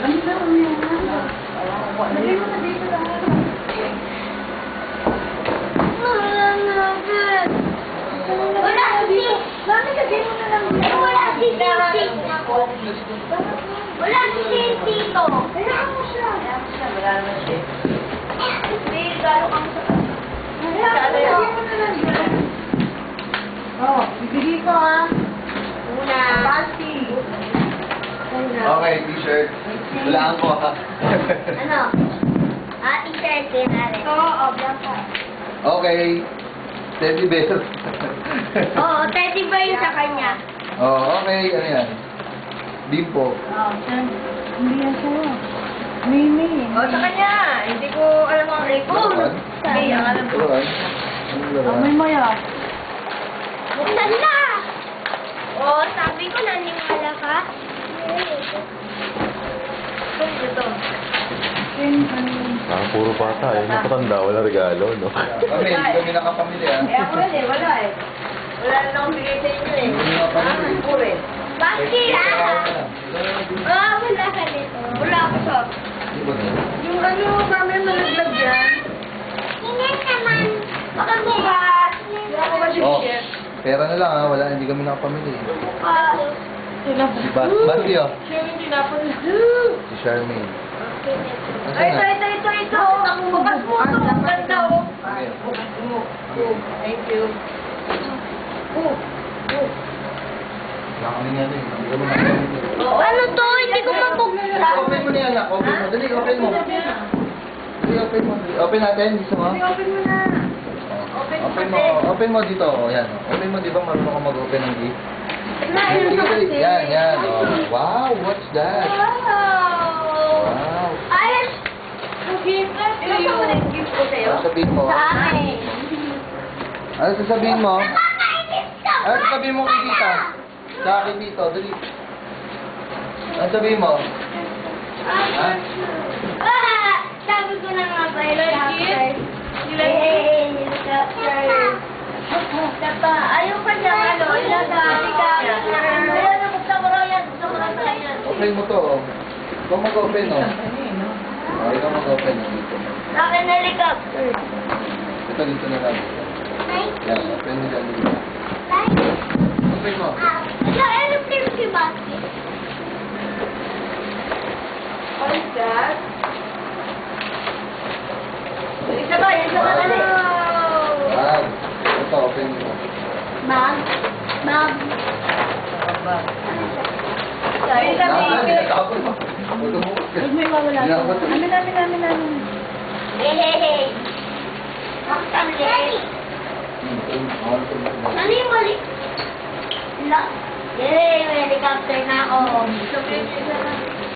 Ano na, lagay mo na dito lang. Wala si Mami, lagay mo na lang dito. Wala si Wala si Tito. Hayaan mo siya. Wala naman siya. Hindi, galo kang sa... Lagay mo na lang dito. Oh, bibigay ko ah. Una. Basti. Okay, t-shirt. Walaan ko ha. Ano? T-shirt din natin. Oo, blanca. Okay. Teddy bear. Oo, teddy bear yung sa kanya. Oh, okay. Ano yan? Bimpo. Hindi yan sa'yo. Mimi. Sa kanya. Hindi ko alam ang record. Laruan? Hindi, ang alam ko. Laruan? Anong laruan? Amoy mo yan. Buksan na! Sabi ko naniwala ka. Ito. Parang puro bata eh. Napatanda, wala regalo, no? Kami, hindi kami nakapamili ah. Ako rin eh, wala eh. Wala na akong bigay sa inyo eh. Hindi nakapamili. Ako rin. Bakit wala ka dito. Wala ako sa... Hindi ba ganun? Yung ano, kami malaglag yan. Hindi naman. Baka bukas. Wala ko ba Oh, pera na lang ah. Wala, hindi kami nakapamili. Si Basti oh. Siya yung tinapon na. Si Charmaine. Ay, ito. Bukas mo ito. Ang ganda oh. Okay. Thank you. Wala kami nga eh. Hindi kami nakapamili. Ano to? Hindi ko mabuksan. Open mo na yan anak. Open mo. Dali, open mo. Dali, open mo. Open natin. Gusto mo? Open mo na. Open mo. Open mo dito. Oh, yan. Open mo. Di ba marunong ka mag-open ng gift? Ayun na kasi. Yan. Oh. Wow, what's that? Wow. Wow. Ayos. Gift ko sa'yo. Gift ko sa'yo? Ano sabihin mo? Sa akin. Ano sasabihin mo? Nakakainis ka. Ano sasabihin mo kay tita? Sa akin dito. Dali. Ano sabihin mo? Ha? Sabi ko na nga ba, helicopter. Helicopter. Tapa, ayaw pa niya, ano, helicopter. Ayaw na, buksan mo raw yan. Buksan mo raw sa kanya. Open mo to. Oh. Ikaw mag-open, oh. Oh, ikaw mag-open. Oh, dito. Sa akin, helicopter. Ito dito na lang. Yan, open mo dyan dito. Open mo. Ano, aeroplane si Basti? What is that? Isa ba, dali. Wow. Ito, open mo. Bag. Sorry, Nasaan? sabi. Tinatapon mo. Magumukot ka. Huwag mo iwawala. Tinapon mo. Amin. Hey. Bakit Ano yung mali? Yay, may helicopter na ako. Sabihin niya na.